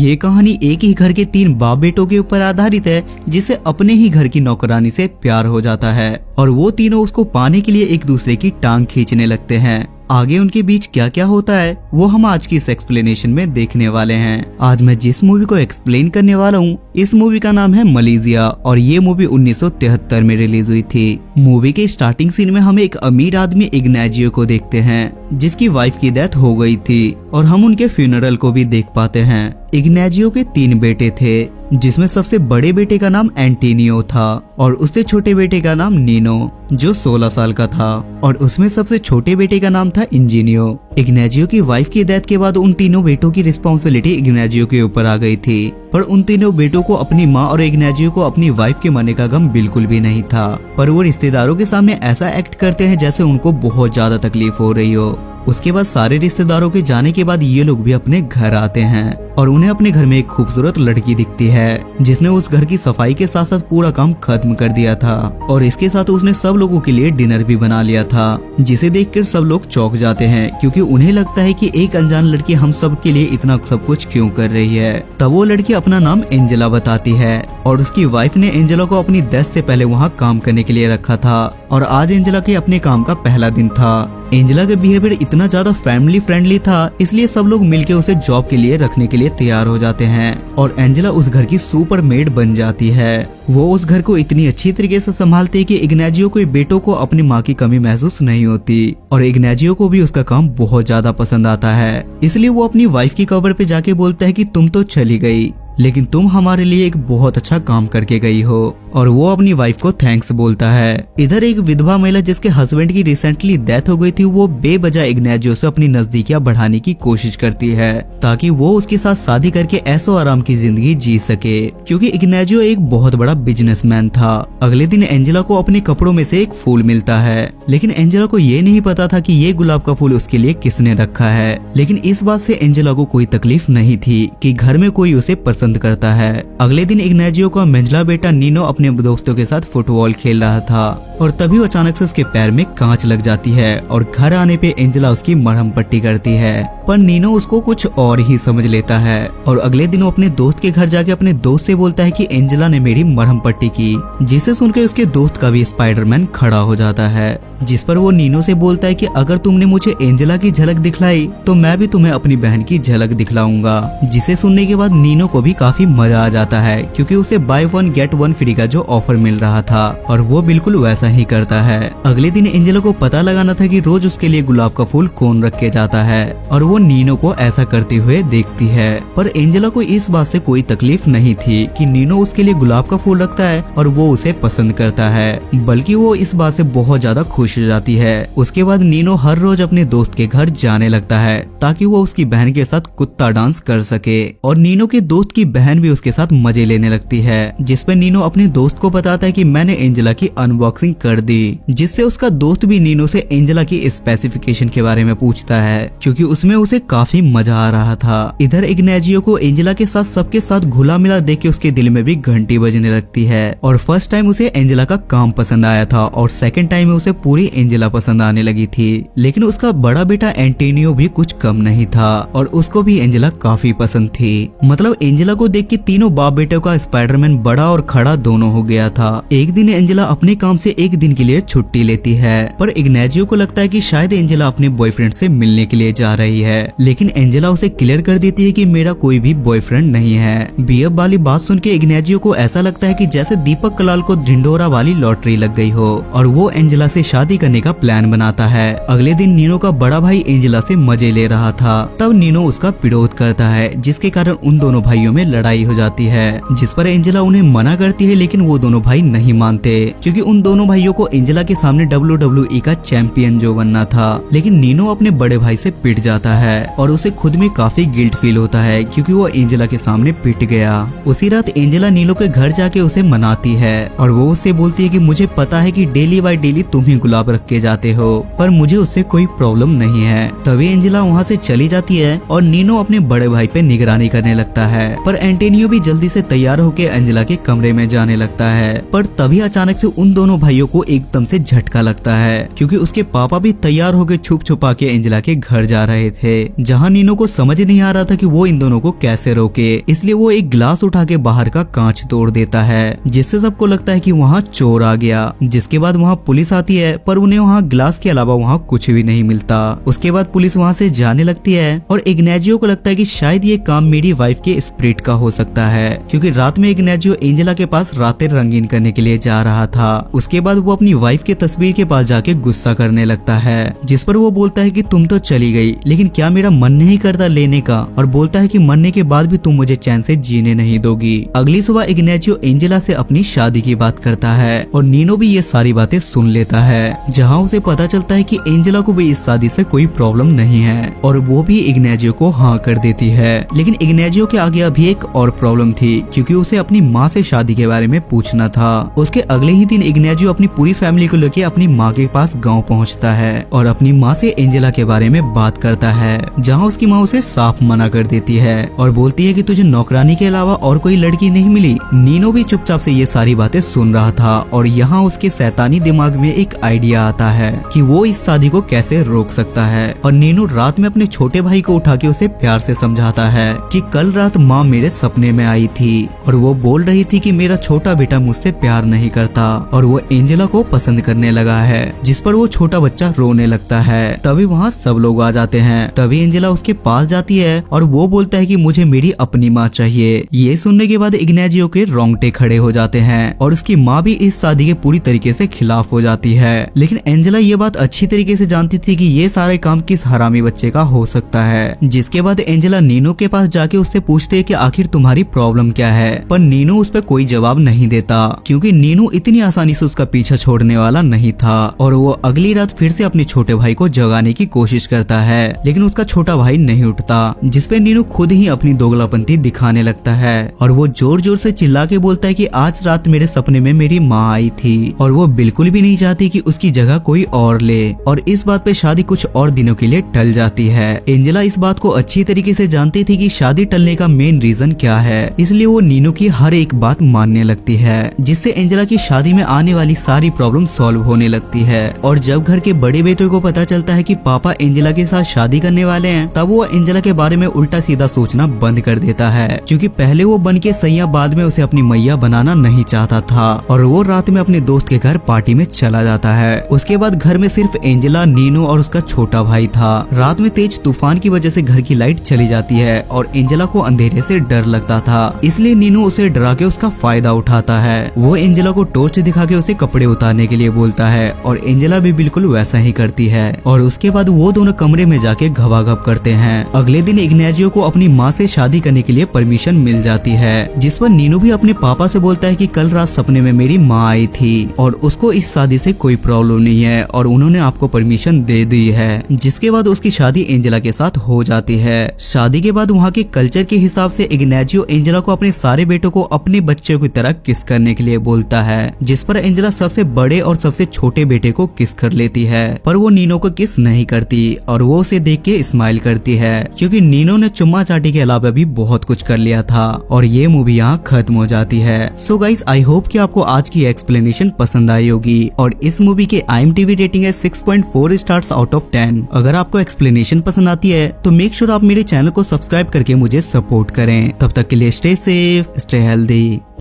ये कहानी एक ही घर के 3 बाप बेटों के ऊपर आधारित है, जिसे अपने ही घर की नौकरानी से प्यार हो जाता है और वो तीनों उसको पाने के लिए एक दूसरे की टांग खींचने लगते हैं। आगे उनके बीच क्या क्या होता है वो हम आज की इस एक्सप्लेनेशन में देखने वाले हैं। आज मैं जिस मूवी को एक्सप्लेन करने वाला हूँ इस मूवी का नाम है मलेशिया और ये मूवी 1973 में रिलीज हुई थी। मूवी के स्टार्टिंग सीन में हम एक अमीर आदमी इग्नाजियो को देखते हैं जिसकी वाइफ की डेथ हो गई थी और हम उनके फ्यूनरल को भी देख पाते हैं। इग्नाजियो के 3 बेटे थे जिसमें सबसे बड़े बेटे का नाम एंटोनियो था और उससे छोटे बेटे का नाम नीनो जो 16 साल का था और उसमें सबसे छोटे बेटे का नाम था इंजीनियो। इग्नाजियो की वाइफ की डेथ के बाद उन तीनों बेटों की रिस्पॉन्सिबिलिटी इग्नाजियो के ऊपर आ गई थी, पर उन तीनों बेटों को अपनी माँ और इग्नाजियो को अपनी वाइफ के मरने का गम बिल्कुल भी नहीं था। पर वो रिश्तेदारों के सामने ऐसा एक्ट करते हैं जैसे उनको बहुत ज्यादा तकलीफ हो रही हो। उसके बाद सारे रिश्तेदारों के जाने के बाद ये लोग भी अपने घर आते हैं और उन्हें अपने घर में एक खूबसूरत लड़की दिखती है जिसने उस घर की सफाई के साथ साथ पूरा काम खत्म कर दिया था और इसके साथ उसने सब लोगों के लिए डिनर भी बना लिया था, जिसे देखकर सब लोग चौंक जाते हैं क्योंकि उन्हें लगता है कि एक अनजान लड़की हम सब के लिए इतना सब कुछ क्यों कर रही है। तब वो लड़की अपना नाम एंजेला बताती है और उसकी वाइफ ने एंजेला को अपनी डेथ से पहले वहाँ काम करने के लिए रखा था और आज एंजेला के अपने काम का पहला दिन था। एंजेला का बिहेवियर इतना ज्यादा फैमिली फ्रेंडली था इसलिए सब लोग मिलके उसे जॉब के लिए रखने के लिए तैयार हो जाते हैं और एंजेला उस घर की सुपर मेड बन जाती है। वो उस घर को इतनी अच्छी तरीके से संभालती है कि इग्नाजियो के बेटों को अपनी माँ की कमी महसूस नहीं होती और इग्नाजियो को भी उसका काम बहुत ज्यादा पसंद आता है। इसलिए वो अपनी वाइफ की कब्र पे जाके बोलता है कि तुम तो चली गई लेकिन तुम हमारे लिए एक बहुत अच्छा काम करके गई हो और वो अपनी वाइफ को थैंक्स बोलता है। इधर एक विधवा महिला जिसके हस्बैंड की रिसेंटली डेथ हो गई थी वो बेवजह इग्नाजियो से अपनी नजदीकियां बढ़ाने की कोशिश करती है ताकि वो उसके साथ शादी करके ऐशो आराम की जिंदगी जी सके क्योंकि इग्नाजियो एक बहुत बड़ा बिजनेसमैन था। अगले दिन एंजेला को अपने कपड़ों में से एक फूल मिलता है लेकिन एंजेला को ये नहीं पता था कि ये गुलाब का फूल उसके लिए किसने रखा है। लेकिन इस बात से एंजेला को कोई तकलीफ नहीं थी कि घर में कोई उसे पसंद करता है। अगले दिन इग्नाजियो का मंझला बेटा नीनो अपने दोस्तों के साथ फुटबॉल खेल रहा था और तभी अचानक से उसके पैर में कांच लग जाती है और घर आने पे एंजेला उसकी मरहम पट्टी करती है, पर नीनो उसको कुछ और ही समझ लेता है और अगले दिन वो अपने दोस्त के घर जाके अपने दोस्त से बोलता है कि एंजेला ने मेरी मरहम पट्टी की, जिसे सुनकर उसके दोस्त का भी स्पाइडरमैन खड़ा हो जाता है। जिस पर वो नीनो से बोलता है कि अगर तुमने मुझे एंजेला की झलक दिखलाई तो मैं भी तुम्हें अपनी बहन की झलक दिखलाऊंगा। जिसे सुनने के बाद नीनो को भी काफी मजा आ जाता है क्योंकि उसे बाय 1 गेट 1 फ्री का जो ऑफर मिल रहा था और वो बिल्कुल वैसा ही करता है। अगले दिन एंजेला को पता लगाना था कि रोज उसके लिए गुलाब का फूल कौन रख के जाता है और वो नीनो को ऐसा करते हुए देखती है, पर एंजेला को इस बात से कोई तकलीफ नहीं थी कि नीनो उसके लिए गुलाब का फूल रखता है और वो उसे पसंद करता है, बल्कि वो इस बात से बहुत ज्यादा खुश हो जाती है। उसके बाद नीनो हर रोज अपने दोस्त के घर जाने लगता है ताकि वो उसकी बहन के साथ कुत्ता डांस कर सके और नीनो के दोस्त की बहन भी उसके साथ मजे लेने लगती है, जिसपे नीनो अपने दोस्त को बताता है कि मैंने एंजेला की अनबॉक्सिंग कर दी, जिससे उसका दोस्त भी नीनो से एंजेला की स्पेसिफिकेशन के बारे में पूछता है क्योंकि उसमें उसे काफी मजा आ रहा था। इधर इग्नाजियो को एंजेला के साथ सबके साथ घुला मिला देख के उसके दिल में भी घंटी बजने लगती है और फर्स्ट टाइम उसे एंजेला का काम पसंद आया था और सेकंड टाइम में उसे पूरी एंजेला पसंद आने लगी थी। लेकिन उसका बड़ा बेटा एंटोनियो भी कुछ कम नहीं था और उसको भी एंजेला काफी पसंद थी। मतलब एंजेला को देख के तीनों बाप बेटों का स्पाइडरमैन बड़ा और खड़ा दोनों हो गया था। एक दिन एंजेला अपने काम से एक दिन के लिए छुट्टी लेती है, पर इग्नाजियो को लगता है कि शायद एंजेला अपने बॉयफ्रेंड से मिलने के लिए जा रही है, लेकिन एंजेला उसे क्लियर कर देती है कि मेरा कोई भी बॉयफ्रेंड नहीं है। बीएफ वाली बात सुन के इग्नाजियो को ऐसा लगता है कि जैसे दीपक कलाल को ढिंढोरा वाली लॉटरी लग गई हो और वो एंजेला से शादी करने का प्लान बनाता है। अगले दिन नीनो का बड़ा भाई एंजेला से मजे ले रहा था, तब नीनो उसका विरोध करता है जिसके कारण उन दोनों भाइयों में लड़ाई हो जाती है, जिस पर एंजेला उन्हें मना करती है लेकिन वो दोनों भाई नहीं मानते क्योंकि उन दोनों भाइयों को एंजेला के सामने WWE का चैंपियन जो बनना था। लेकिन नीनो अपने बड़े भाई से पिट जाता है और उसे खुद में काफी गिल्ट फील होता है क्योंकि वो एंजेला के सामने पिट गया। उसी रात एंजेला नीनो के घर जाके उसे मनाती है और वो उससे बोलती है कि मुझे पता है कि डेली बाय डेली तुम ही गुलाब रख के जाते हो, पर मुझे उससे कोई प्रॉब्लम नहीं है। तभी एंजेला वहाँ से चली जाती है और नीनो अपने बड़े भाई पे निगरानी करने लगता है। पर एंटोनियो भी जल्दी से तैयार होकर एंजेला के कमरे में जाने लगता है। पर तभी अचानक से उन दोनों भाइयों को एकदम से झटका लगता है, क्योंकि उसके पापा भी तैयार होकर छुप छुपा के एंजेला के घर जा रहे थे, जहाँ नीनो को समझ नहीं आ रहा था कि वो इन दोनों को कैसे रोके। इसलिए वो एक ग्लास उठा के बाहर का कांच तोड़ देता है, जिससे सबको लगता है कि वहाँ चोर आ गया। जिसके बाद वहाँ पुलिस आती है, पर उन्हें वहाँ ग्लास के अलावा वहाँ कुछ भी नहीं मिलता। उसके बाद पुलिस वहाँ से जाने लगती है और इग्नेजियो को लगता है कि शायद ये काम मेरी वाइफ के स्पिरिट का हो सकता है, क्योंकि रात में इग्नेजियो एंजेला के पास रातें रंगीन करने के लिए जा रहा था। उसके बाद वो अपनी वाइफ के तस्वीर के पास जाके गुस्सा करने लगता है, जिस पर वो बोलता है कि तुम तो चली गई, लेकिन क्या मेरा मन नहीं करता लेने का, और बोलता है कि मरने के बाद भी तुम मुझे चैन से जीने नहीं दोगी। अगली सुबह इग्नेजियो एंजेला से अपनी शादी की बात करता है और नीनो भी ये सारी बातें सुन लेता है, जहाँ उसे पता चलता है कि एंजेला को भी इस शादी से कोई प्रॉब्लम नहीं है और वो भी इग्नेजियो को हाँ कर देती है। लेकिन इग्नेजियो के आगे अभी एक और प्रॉब्लम थी, क्योंकि उसे अपनी माँ से शादी के बारे में पूछना था। उसके अगले ही दिन इग्नेजियो अपनी पूरी फैमिली को लेकर अपनी माँ के पास गाँव पहुँचता है और अपनी माँ से एंजेला के बारे में बात करता है, जहाँ उसकी माँ उसे साफ मना कर देती है और बोलती है कि तुझे नौकरानी के अलावा और कोई लड़की नहीं मिली। नीनो भी चुपचाप से ये सारी बातें सुन रहा था और यहाँ उसके शैतानी दिमाग में एक आइडिया आता है कि वो इस शादी को कैसे रोक सकता है। और नीनो रात में अपने छोटे भाई को उठा के उसे प्यार से समझाता है कि कल रात माँ मेरे सपने में आई थी और वो बोल रही थी कि मेरा छोटा बेटा मुझसे प्यार नहीं करता और वो एंजेला को पसंद करने लगा है, जिस पर वो छोटा बच्चा रोने लगता है। तभी वहाँ सब लोग आ जाते हैं। तभी एंजेला उसके पास जाती है और वो बोलता है कि मुझे मेरी अपनी माँ चाहिए। ये सुनने के बाद इग्नेजियो के रोंगटे खड़े हो जाते हैं और उसकी माँ भी इस शादी के पूरी तरीके से खिलाफ हो जाती है। लेकिन एंजेला ये बात अच्छी तरीके से जानती थी कि ये सारे काम किस हरामी बच्चे का हो सकता है। जिसके बाद एंजेला नीनो के पास जाके उससे पूछते है कि आखिर तुम्हारी प्रॉब्लम क्या है, पर नीनो उस पर कोई जवाब नहीं देता, क्योंकि नीनो इतनी आसानी से उसका पीछा छोड़ने वाला नहीं था। और वो अगली रात फिर से अपने छोटे भाई को जगाने की कोशिश करता है, लेकिन उसका छोटा भाई नहीं उठता, जिसपे नीनो खुद ही अपनी दोगलापंती दिखाने लगता है और वो जोर जोर से चिल्ला के बोलता है कि आज रात मेरे सपने में मेरी माँ आई थी और वो बिल्कुल भी नहीं चाहती कि उसकी जगह कोई और ले। और इस बात पे शादी कुछ और दिनों के लिए टल जाती है। एंजेला इस बात को अच्छी तरीके से जानती थी कि शादी टलने का मेन रीजन क्या है, इसलिए वो नीनो की हर एक बात मानने लगती है, जिससे एंजेला की शादी में आने वाली सारी प्रॉब्लम सॉल्व होने लगती है। और जब घर के बड़े बेटे को पता चलता है कि पापा एंजेला के साथ शादी करने वाले हैं, तब वो एंजेला के बारे में उल्टा सीधा सोचना बंद कर देता है, क्योंकि पहले वो बन के सैया बाद में उसे अपनी मैया बनाना नहीं चाहता था और वो रात में अपने दोस्त के घर पार्टी में चला जाता है। उसके बाद घर में सिर्फ एंजेला, नीनो और उसका छोटा भाई था। रात में तेज तूफान की वजह से घर की लाइट चली जाती है और एंजेला को अंधेरे से डर लगता था, इसलिए नीनो उसे डरा के उसका फायदा उठाता है। वो एंजेला को टॉर्च दिखा के उसे कपड़े उतारने के लिए बोलता है और एंजेला भी बिल्कुल वैसा ही करती है और उसके बाद वो दोनों कमरे में जाके घबाघब करते हैं। अगले दिन इग्नेजियो को अपनी माँ से शादी करने के लिए परमिशन मिल जाती है, जिस पर नीनो भी अपने पापा से बोलता है कि कल रात सपने में मेरी माँ आई थी और उसको इस शादी से कोई प्रॉब्लम नहीं है और उन्होंने आपको परमिशन दे दी है। जिसके बाद उसकी शादी एंजेला के साथ हो जाती है। शादी के बाद वहाँ के कल्चर के हिसाब से इग्नेजियो एंजेला को अपने सारे बेटों को अपने बच्चों की तरह किस करने के लिए बोलता है, जिस पर एंजेला सबसे बड़े और सबसे छोटे बेटे को किस कर लेती है, पर वो नीनो को किस नहीं करती और वो उसे देख के स्माइल करती है, क्योंकि नीनो ने चुम्मा चाटी के अलावा भी बहुत कुछ कर लिया था। और ये मूवी यहाँ खत्म हो जाती है। सो गाइस, आई होप कि आपको आज की एक्सप्लेनेशन पसंद आई होगी और इस मूवी के IMDb रेटिंग है 6.4 स्टार्स आउट ऑफ 10। अगर आपको एक्सप्लेनेशन पसंद आती है तो मेक श्योर आप मेरे चैनल को सब्सक्राइब करके मुझे सपोर्ट करें। तब तक के लिए स्टे सेफ, स्टे हेल्दी।